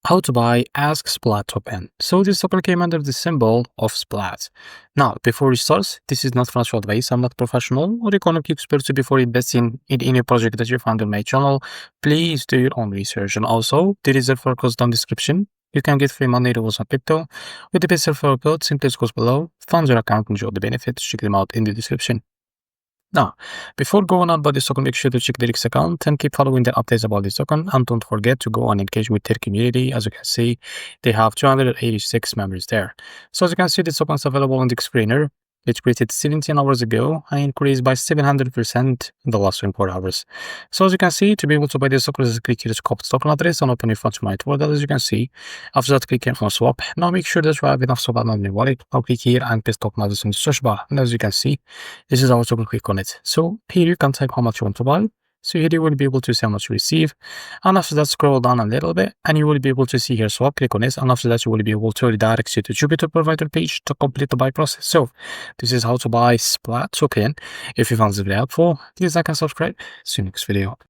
How to buy Ask Splat token. So this token came under the symbol of Splat. Now, before we start, this is not financial advice. I'm not professional or economic expert. So before investing in any project that you find on my channel, please do your own research. And also, there is a referral code down description. You can get free money rewards on crypto with the best referral code. Simply goes below. Fund your account, enjoy the benefits. Check them out in the description. Now, before going on about this token, make sure to check the REFERRAL account and keep following the updates about this token. And don't forget to go and engage with their community. As you can see, they have 286 members there. So as you can see, this token is available on the screener. It created 17 hours ago and increased by 700% in the last 24 hours. So as you can see, to be able to buy this token, just click here to copy the token address and open your funds from my wallet. As you can see, after that, click here on swap. Now make sure that you have enough swap on your wallet. Now click here and paste token address in the search bar. And as you can see, this is our token. Click on it. So here you can type how much you want to buy. So here you will be able to see how much you receive. And after that, scroll down a little bit and you will be able to see here swap. Click on this. And after that, you will be able to redirect you to Jupiter provider page to complete the buy process. So this is how to buy Splat token. If you found this video helpful, please like and subscribe. See you next video.